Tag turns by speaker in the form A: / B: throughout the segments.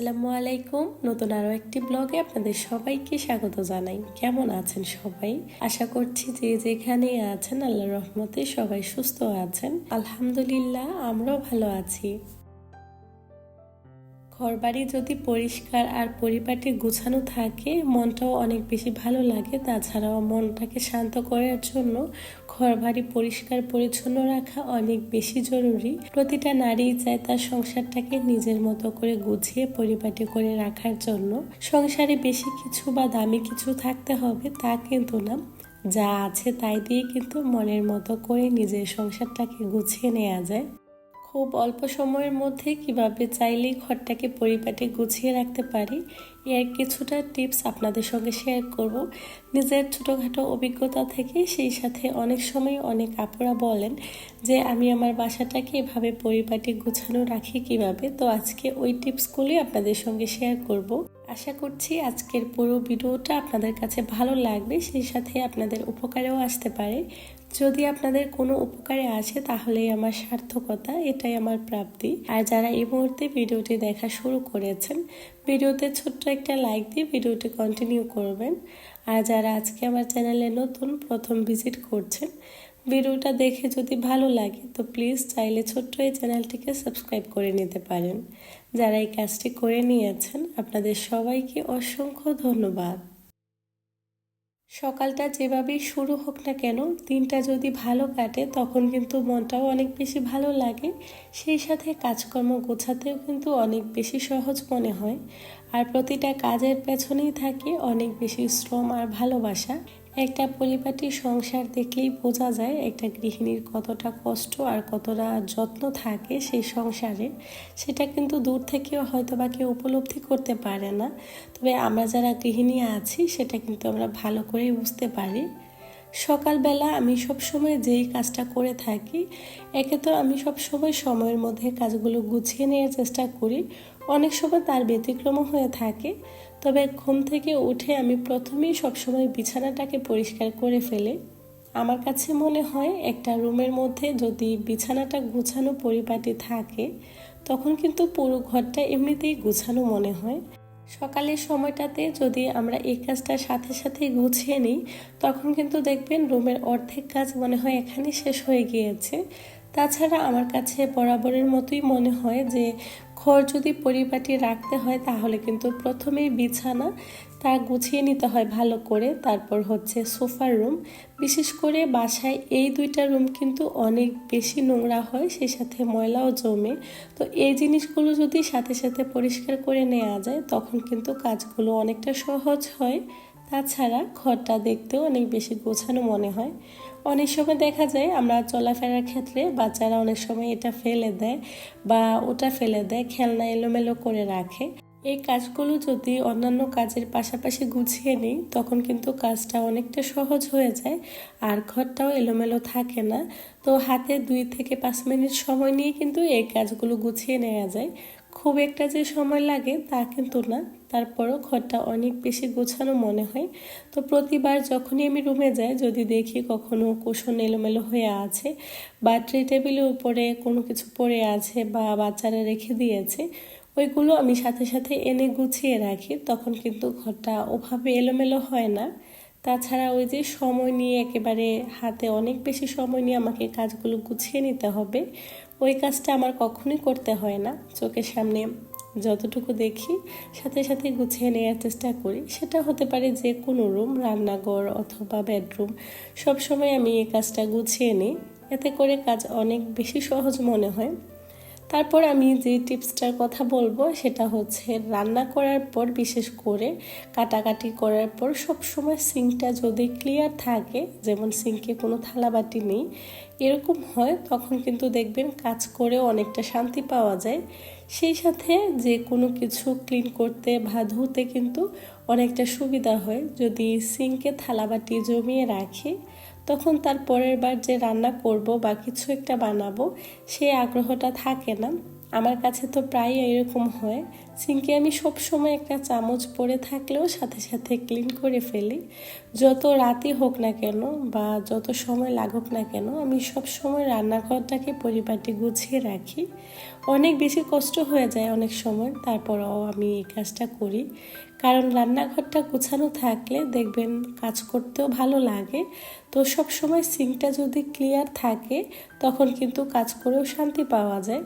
A: আসসালামু আলাইকুম। নতুন আরও একটি ব্লগে আপনাদের সবাইকে স্বাগত জানাই। কেমন আছেন সবাই? আশা করছি যে যেখানে আছেন আল্লাহর রহমতে সবাই সুস্থ আছেন। আলহামদুলিল্লাহ, আমরাও ভালো আছি। ঘরবাড়ি যদি পরিষ্কার আর পরিপাটি গুছানো থাকে, মনটাও অনেক বেশি ভালো লাগে। তাছাড়াও মনটাকে শান্ত করার জন্য ঘরবাড়ি পরিষ্কার পরিচ্ছন্ন রাখা অনেক বেশি জরুরি। প্রতিটা নারী চায় তার সংসারটাকে নিজের মতো করে গুছিয়ে পরিপাটি করে রাখার জন্য। সংসারে বেশি কিছু বা দামি কিছু থাকতে হবে তা কিন্তু না, যা আছে তাই দিয়ে কিন্তু মনের মতো করে নিজের সংসারটাকে গুছিয়ে নেওয়া যায়। খুব অল্প সময়ের মধ্যে কিভাবে চাইলেই ঘরটাকে পরিপাটি গুছিয়ে রাখতে পারি, এর কিছুটা টিপস আপনাদের সঙ্গে শেয়ার করব নিজের ছোটোখাটো অভিজ্ঞতা থেকে। সেই সাথে অনেক সময় অনেক আপুরা বলেন যে আমি আমার বাসাটাকে এভাবে পরিপাটি গুছানো রাখি কিভাবে। তো আজকে ওই টিপসগুলি আপনাদের সঙ্গে শেয়ার করব। আশা করছি আজকের পুরো ভিডিওটা আপনাদের কাছে ভালো লাগবে, সেই সাথে আপনাদের উপকারেও আসতে পারে। যদি আপনাদের কোনো উপকারে আসে তাহলেই আমার সার্থকতা, এটাই আমার প্রাপ্তি। আর যারা এই মুহূর্তে ভিডিওটি দেখা শুরু করেছেন, ভিডিওতে ছোট্ট একটা লাইক দিয়ে ভিডিওটি কন্টিনিউ করবেন। আর যারা আজকে আমার চ্যানেলে নতুন প্রথম ভিজিট করছেন, ভিডিওটা দেখে যদি ভালো লাগে তো প্লিজ চাইলে ছোট্ট এই চ্যানেলটিকে সাবস্ক্রাইব করে নিতে পারেন। যারা এই কাজটি করে নিয়েছেন আপনাদের সবাইকে অসংখ্য ধন্যবাদ। সকালটা যেভাবেই শুরু হোক না কেন, দিনটা যদি ভালো কাটে তখন কিন্তু মনটাও অনেক বেশি ভালো লাগে। সেই সাথে কাজকর্ম গোছাতেও কিন্তু অনেক বেশি সহজ মনে হয়। আর প্রতিটা কাজের পেছনেই থাকে অনেক বেশি শ্রম আর ভালোবাসা। একটা পরিপাটি সংসার দেখলেই বোঝা যায় একটা গৃহিণীর কতটা কষ্ট আর কতটা যত্ন থাকে সেই সংসারে। সেটা কিন্তু দূর থেকেও হয়তো বা কেউ উপলব্ধি করতে পারে না, তবে আমরা যারা গৃহিণী আছি সেটা কিন্তু আমরা ভালো করেই বুঝতে পারি। সকালবেলা আমি সবসময় যেই কাজটা করে থাকি, একে তো আমি সবসময় সময়ের মধ্যে কাজগুলো গুছিয়ে নেওয়ার চেষ্টা করি। অনেক সময় তার ব্যতিক্রমও হয়ে থাকে, তবে ঘুম থেকে উঠে আমি প্রথমেই সবসময় বিছানাটাকে পরিষ্কার করে ফেলি। আমার কাছে মনে হয় একটা রুমের মধ্যে যদি বিছানাটা গুছানো পরিপাটি থাকে তখন কিন্তু পুরো ঘরটা এমনিতেই গুছানো মনে হয়। সকালের সময়টাতে যদি আমরা এই কাজটা সাথে সাথে গুছিয়ে নিই তখন কিন্তু দেখবেন রুমের অর্ধেক কাজ মনে হয় এখানে শেষ হয়ে গিয়েছে। তাছাড়া আমার কাছে বরাবরের মতোই মনে হয় যে ঘর যদি পরিপাটি রাখতে হয় তাহলে কিন্তু প্রথমেই বিছানা তা গুছিয়ে নিতে হয় ভালো করে, তারপর হচ্ছে সোফার রুম। বিশেষ করে বাসায় এই দুইটা রুম কিন্তু অনেক বেশি নোংরা হয়, সেই সাথে ময়লাও জমে। তো এই জিনিসগুলো যদি সাথে সাথে পরিষ্কার করে নেওয়া যায় তখন কিন্তু কাজগুলো অনেকটা সহজ হয়। তাছাড়া ঘরটা দেখতেও অনেক বেশি গোছানো মনে হয়। অনেক সময় দেখা যায় আমরা চলাফেরার ক্ষেত্রে বাচ্চারা অনেক সময় এটা ফেলে দেয় বা ওটা ফেলে দেয়, খেলনা এলোমেলো করে রাখে। এই কাজগুলো যদি অন্যান্য কাজের পাশাপাশি গুছিয়ে নিই তখন কিন্তু কাজটা অনেকটা সহজ হয়ে যায় আর ঘরটাও এলোমেলো থাকে না। তো হাতে 2 থেকে 5 মিনিট সময় নিয়ে কিন্তু এই কাজগুলো গুছিয়ে নেওয়া যায়। খুব একটা যে সময় লাগে তা কিন্তু না, তারপরও ঘরটা অনেক বেশি গোছানো মনে হয়। তো প্রতিবার যখনই আমি রুমে যাই যদি দেখি কখনো কুশন এলোমেলো হয়ে আছে বা ট্রে টেবিলের উপরে কোনো কিছু পড়ে আছে বা বাচ্চারা রেখে দিয়েছে, ওইগুলো আমি সাথে সাথে এনে গুছিয়ে রাখি, তখন কিন্তু ঘরটা ওভাবে এলোমেলো হয় না। তাছাড়া ওই যে সময় নিয়ে একেবারে হাতে অনেক বেশি সময় নিয়ে আমাকে কাজগুলো গুছিয়ে নিতে হবে, ওই কাজটা আমার কখনোই করতে হয় না। চোখের সামনে যতটুকু দেখি সাথে সাথে গুছিয়ে নেওয়ার চেষ্টা করি। সেটা হতে পারে যে কোনো রুম, রান্নাঘর অথবা বেডরুম, সবসময় আমি এই কাজটা গুছিয়ে নিই। এতে করে কাজ অনেক বেশি সহজ মনে হয়। তারপর আমি যে টিপসটার কথা বলবো সেটা হচ্ছে রান্না করার পর, বিশেষ করে কাটাকাটি করার পর সবসময় সিঙ্কটা যদি ক্লিয়ার থাকে, যেমন সিঙ্কে কোনো থালাবাটি নেই এরকম হয়, তখন কিন্তু দেখবেন কাজ করেও অনেকটা শান্তি পাওয়া যায়। সেই সাথে যে কোনো কিছু ক্লিন করতে বা ধুতে কিন্তু অনেকটা সুবিধা হয়। যদি সিঙ্কে থালাবাটি জমিয়ে রাখি তখন তার পরের বার যে রান্না করব বা কিছু একটা বানাবো সেই আগ্রহটা থাকে না। আমার কাছে তো প্রায় এরকম হয়। সিঙ্কে আমি সব সময় একটা চামচ পড়ে থাকলেও সাথে সাথে ক্লিন করে ফেলি। যত রাতই হোক না কেন বা যত সময় লাগুক না কেন, আমি সব সময় রান্নাঘরটাকে পরিপাটি গুছিয়ে রাখি। অনেক বেশি কষ্ট হয়ে যায় অনেক সময়, তারপরও আমি এই কাজটা করি। কারণ রান্নাঘরটা গুছানো থাকলে দেখবেন কাজ করতেও ভালো লাগে। তো সব সময় সিঙ্কটা যদি ক্লিয়ার থাকে তখন কিন্তু কাজ করেও শান্তি পাওয়া যায়।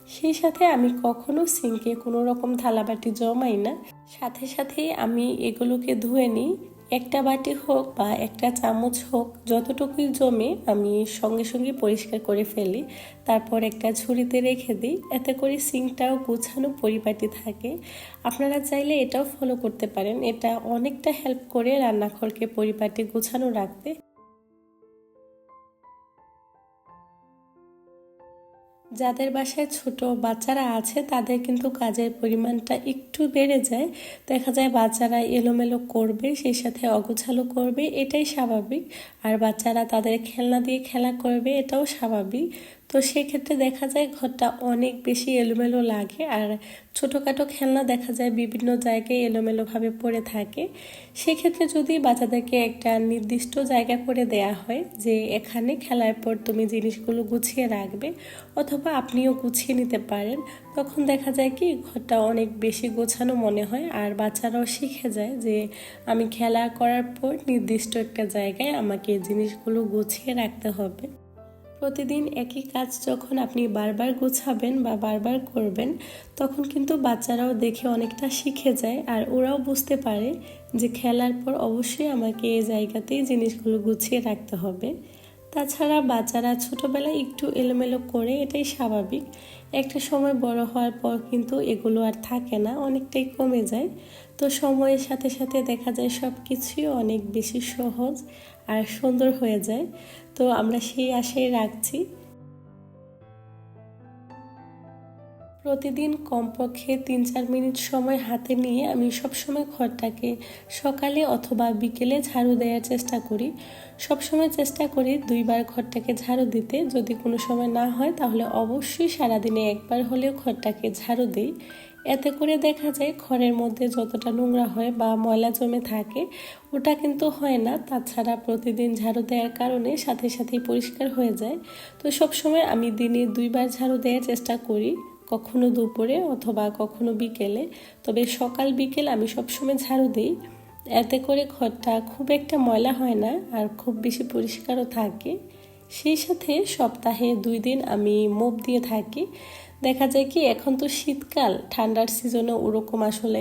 A: সেই সাথে আমি কখনো সিঙ্কে কোনো রকম থালাবাটি জমাই না, সাথে সাথেই আমি এগুলোকে ধুয়ে নিই। একটা বাটি হোক বা একটা চামচ হোক, যতটুকুই জমে আমি সঙ্গে সঙ্গে পরিষ্কার করে ফেলি। তারপর একটা ঝুড়িতে রেখে দিই, এতে করে সিঙ্কটাও গোছানো পরিপাটি থাকে। আপনারা চাইলে এটাও ফলো করতে পারেন, এটা অনেকটা হেল্প করে রান্নাঘরকে পরিপাটি গোছানো রাখতে। যাদের বাসায় ছোট বাচ্চারা আছে তাদের কিন্তু কাজের পরিমাণটা একটু বেড়ে যায়। দেখা যায় বাচ্চারা এলোমেলো করবে, সেই সাথে অগোছালো করবে, এটাই স্বাভাবিক। আর বাচ্চারা তাদের খেলনা দিয়ে খেলা করবে, এটাও স্বাভাবিক। তো সেক্ষেত্রে দেখা যায় ঘরটা অনেক বেশি এলোমেলো লাগে। আর ছোটোখাটো খেলনা দেখা যায় বিভিন্ন জায়গায় এলোমেলোভাবে পড়ে থাকে। সেক্ষেত্রে যদি বাচ্চাদেরকে একটা নির্দিষ্ট জায়গা করে দেয়া হয় যে এখানে খেলার পর তুমি জিনিসগুলো গুছিয়ে রাখবে, অথবা আপনিও গুছিয়ে নিতে পারেন, তখন দেখা যায় কি ঘরটা অনেক বেশি গোছানো মনে হয়। আর বাচ্চারাও শিখে যায় যে আমি খেলা করার পর নির্দিষ্ট একটা জায়গায় আমাকে জিনিসগুলো গুছিয়ে রাখতে হবে। প্রতিদিন একই কাজ যখন আপনি বারবার গোছাবেন বা বারবার করবেন, তখন কিন্তু বাচ্চারাও দেখে অনেকটা শিখে যায়। আর ওরাও বুঝতে পারে যে খেলার পর অবশ্যই আমাকে এই জায়গাতেই জিনিসগুলো গুছিয়ে রাখতে হবে। তাছাড়া বাচ্চারা ছোটোবেলায় একটু এলোমেলো করে, এটাই স্বাভাবিক। একটা সময় বড় হওয়ার পর কিন্তু এগুলো আর থাকে না, অনেকটাই কমে যায়। তো সময়ের সাথে সাথে দেখা যায় সব কিছুই অনেক বেশি সহজ আর সুন্দর হয়ে যায়। তো আমরা সেই আশায় রাখছি। প্রতিদিন কমপক্ষে ৩-৪ মিনিট সময় হাতে নিয়ে আমি সবসময় ঘরটাকে সকালে অথবা বিকেলে ঝাড়ু দেওয়ার চেষ্টা করি। সবসময় চেষ্টা করি ২বার ঘরটাকে ঝাড়ু দিতে। যদি কোনো সময় না হয় তাহলে অবশ্যই সারাদিনে একবার হলেও ঘরটাকে ঝাড়ু দিই। এতে করে দেখা যায় ঘরের মধ্যে যতটা নোংরা হয় বা ময়লা জমে থাকে ওটা কিন্তু হয় না। তাছাড়া প্রতিদিন ঝাড়ু দেওয়ার কারণে সাথে সাথেই পরিষ্কার হয়ে যায়। তো সবসময় আমি দিনে ২বার ঝাড়ু দেওয়ার চেষ্টা করি, কখনো দুপুরে অথবা কখনো বিকেলে। তবে সকাল বিকেল আমি সবসময় ঝাড়ু দিই। এতে করে ঘরটা খুব একটা ময়লা হয় না আর খুব বেশি পরিষ্কারও থাকে। সেই সাথে সপ্তাহে ২ দিন আমি মোপ দিয়ে থাকি। দেখা যায় কি এখন তো শীতকাল, ঠান্ডার সিজনে ওরকম আসলে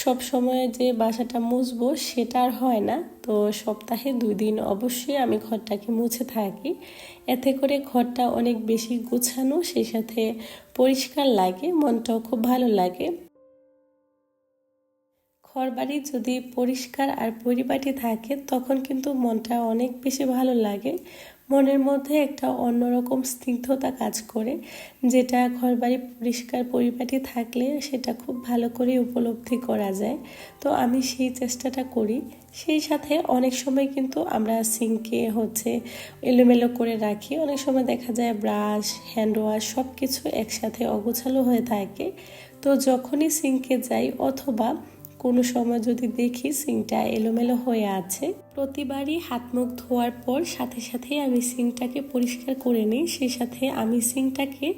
A: সব সময় যে বাসাটা মুছবো সেটা আর হয় না। তো সপ্তাহে ২ দিন অবশ্যই আমি ঘরটাকে মুছে থাকি। এতে করে ঘরটা অনেক বেশি গোছানো, সেই সাথে পরিষ্কার লাগে, মনটাও খুব ভালো লাগে। ঘরবাড়ি যদি পরিষ্কার আর পরিপাটি থাকে তখন কিন্তু মনটা অনেক বেশি ভালো লাগে। মনের মধ্যে একটা অন্যরকম স্নিগ্ধতা কাজ করে, যেটা ঘরবাড়ি পরিষ্কার পরিপাটি থাকলে সেটা খুব ভালো করে উপলব্ধি করা যায়। তো আমি সেই চেষ্টাটা করি। সেই সাথে অনেক সময় কিন্তু আমরা সিঙ্কে এলোমেলো করে রাখি। অনেক সময় দেখা যায় ব্রাশ, হ্যান্ড ওয়াশ সব কিছু একসাথে অগোছালো হয়ে থাকে। তো যখনই সিঙ্কে যাই অথবা কোনো সময় যদি দেখি সিঙ্কটা এলোমেলো হয়ে আছে, প্রতিবারই হাত মুখ ধোয়ার পর সাথে সাথেই আমি সিঙ্কটাকে পরিষ্কার করে নিই। সেই সাথে আমি সিঙ্কটাকে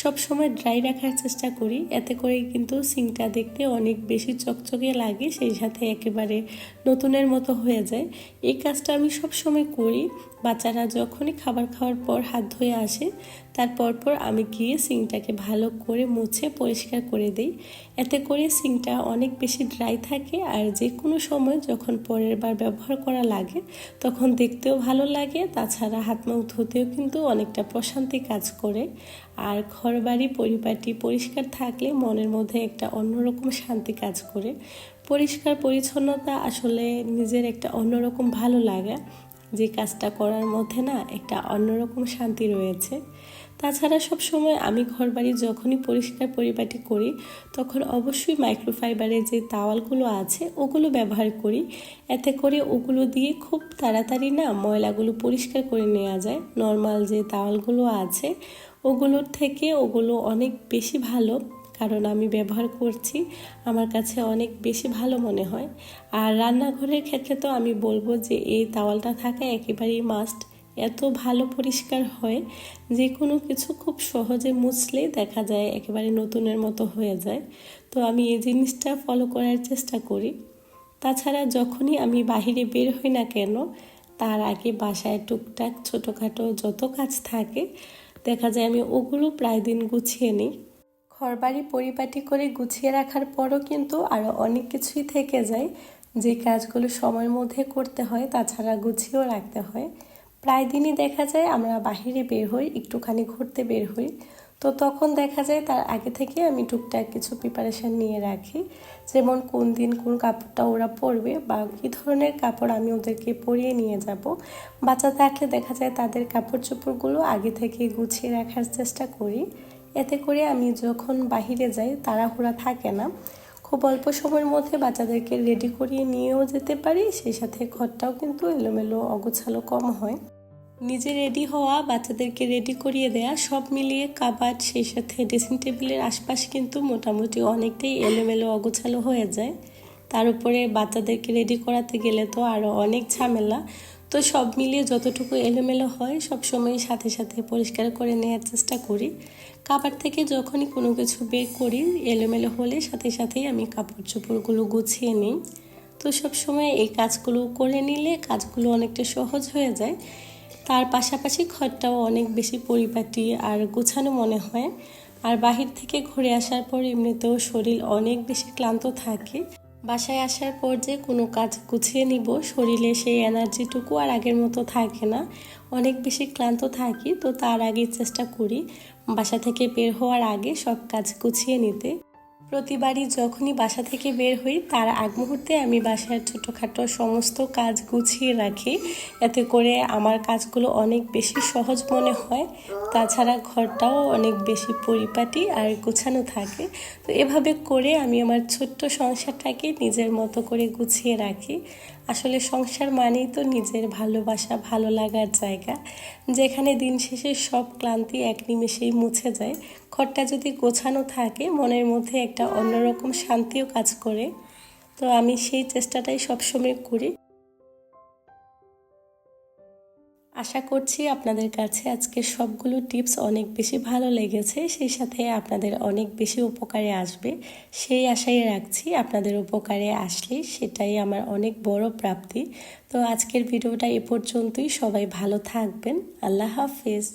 A: সবসময় ড্রাই রাখার চেষ্টা করি। এতে করে কিন্তু সিঙ্কটা দেখতে অনেক বেশি চকচকে লাগে, সেই সাথে একেবারে নতুনের মতো হয়ে যায়। এই কাজটা আমি সবসময় করি। বাচ্চারা যখনই খাবার খাওয়ার পর হাত ধুয়ে আসে তারপর আমি গিয়ে সিঙ্কটাকে ভালো করে মুছে পরিষ্কার করে দিই। এতে করে সিঙ্কটা অনেক বেশি ড্রাই থাকে আর যে কোনো সময় যখন পরের বার ব্যবহার করা লাগে তখন দেখতেও ভালো লাগে। তাছাড়া হাত মুখ ধুতেও কিন্তু অনেকটা প্রশান্তি কাজ করে। আর ঘরবাড়ি পরিপাটি পরিষ্কার থাকলে মনের মধ্যে একটা অন্যরকম শান্তি কাজ করে। পরিষ্কার পরিচ্ছন্নতা আসলে নিজের একটা অন্যরকম ভালো লাগা, যে কাজটা করার মধ্যে না একটা অন্যরকম শান্তি রয়েছে। তাছাড়া সবসময় আমি ঘরবাড়ি যখনই পরিষ্কার পরিপাটি করি তখন অবশ্যই মাইক্রোফাইবারের যে তাওয়ালগুলো আছে ওগুলো ব্যবহার করি। এতে করে ওগুলো দিয়ে খুব তাড়াতাড়ি না ময়লাগুলো পরিষ্কার করে নেওয়া যায়। নর্মাল যে তাওয়ালগুলো আছে ওগুলোর থেকে ওগুলো অনেক বেশি ভালো, কারণ আমি ব্যবহার করছি, আমার কাছে অনেক বেশি ভালো মনে হয়। আর রান্নাঘরের ক্ষেত্রে তো আমি বলবো যে এই তাওয়ালটা থাকা একেবারেই মাস্ট। এত ভালো পরিষ্কার হয়, যে কোনো কিছু খুব সহজে মুছলে দেখা যায় একেবারে নতুনের মতো হয়ে যায়। তো আমি এই জিনিসটা ফলো করার চেষ্টা করি। তাছাড়া যখনই আমি বাহিরে বের হই না কেন, তার আগে বাসায় টুকটাক ছোটোখাটো যত কাজ থাকে দেখা যায় আমি ওগুলো প্রায় দিন গুছিয়ে নিই। ঘরবাড়ি পরিপাটি করে গুছিয়ে রাখার পরও কিন্তু আরও অনেক কিছুই থেকে যায়, যে কাজগুলো সময়ের মধ্যে করতে হয়, তাছাড়া গুছিয়েও রাখতে হয়। প্রায় দিনই দেখা যায় আমরা বাহিরে বের হই, একটুখানি ঘুরতে বের হই, তো তখন দেখা যায় তার আগে থেকে আমি টুকটাক কিছু প্রিপারেশান নিয়ে রাখি, যেমন কোন দিন কোন কাপড়টা ওরা পরবে বা কী ধরনের কাপড় আমি ওদেরকে পরিয়ে নিয়ে যাব। বাচ্চা থাকলে দেখা যায় তাদের কাপড় চোপড়গুলো আগে থেকে গুছিয়ে রাখার চেষ্টা করি। এতে করে আমি যখন বাহিরে যাই তাড়াহুড়া থাকে না, খুব অল্প সময়ের মধ্যে বাচ্চাদেরকে রেডি করিয়ে নিয়েও যেতে পারি, সেই সাথে ঘরটাও কিন্তু এলোমেলো অগোছালো কম হয়। নিজে রেডি হওয়া, বাচ্চাদেরকে রেডি করিয়ে দেয়া, সব মিলিয়ে কাবাড সেই সাথে ড্রেসিং টেবিলের আশপাশ কিন্তু মোটামুটি অনেকটাই এলোমেলো অগোছালো হয়ে যায়। তার উপরে বাচ্চাদেরকে রেডি করাতে গেলে তো আরও অনেক ঝামেলা। তো সব মিলিয়ে যতটুকু এলোমেলো হয় সবসময় সাথে সাথে পরিষ্কার করে নেওয়ার চেষ্টা করি। কাবাড থেকে যখনই কোনো কিছু বের করি এলোমেলো হলে সাথে সাথেই আমি কাপড় চোপড়গুলো গুছিয়ে নিই। তো সবসময় এই কাজগুলো করে নিলে কাজগুলো অনেকটা সহজ হয়ে যায়। তার পাশাপাশি ঘরটাও অনেক বেশি পরিপাটি আর গোছানো মনে হয়। আর বাহির থেকে ঘুরে আসার পর এমনিতেও শরীর অনেক বেশি ক্লান্ত থাকে। বাসায় আসার পর যে কোনো কাজ গুছিয়ে নিব, শরীরে সেই এনার্জিটুকু আর আগের মতো থাকে না, অনেক বেশি ক্লান্ত থাকি। তো তার আগে চেষ্টা করি বাসা থেকে বের হওয়ার আগে সব কাজ গুছিয়ে নিতে। প্রতিবারই যখনই বাসা থেকে বের হই তার আগ মুহূর্তে আমি বাসার ছোটোখাটো সমস্ত কাজ গুছিয়ে রাখি, এতে করে আমার কাজগুলো অনেক বেশি সহজ মনে হয়। তাছাড়া ঘরটাও অনেক বেশি পরিপাটি আর গোছানো থাকে। তো এভাবে করে আমি আমার ছোট্ট সংসারটাকে নিজের মতো করে গুছিয়ে রাখি। আসলে সংসার মানেই তো নিজের ভালোবাসা, ভালো লাগার জায়গা, যেখানে দিন শেষে সব ক্লান্তি এক নিমেষেই মুছে যায়। ঘরটা যদি গোছানো থাকে মনের মধ্যে একটা অন্যরকম শান্তিও কাজ করে। তো আমি সেই চেষ্টাটাই সবসময় করি। আশা করছি আপনাদের কাছে আজকে সবগুলো টিপস অনেক বেশি ভালো লেগেছে, সেই সাথে আপনাদের অনেক বেশি উপকারে আসবে সেই আশাই রাখছি। আপনাদের উপকারে আসলে সেটাই আমার অনেক বড় প্রাপ্তি। তো আজকের ভিডিওটা এ পর্যন্তই। সবাই ভালো থাকবেন। আল্লাহ হাফেজ।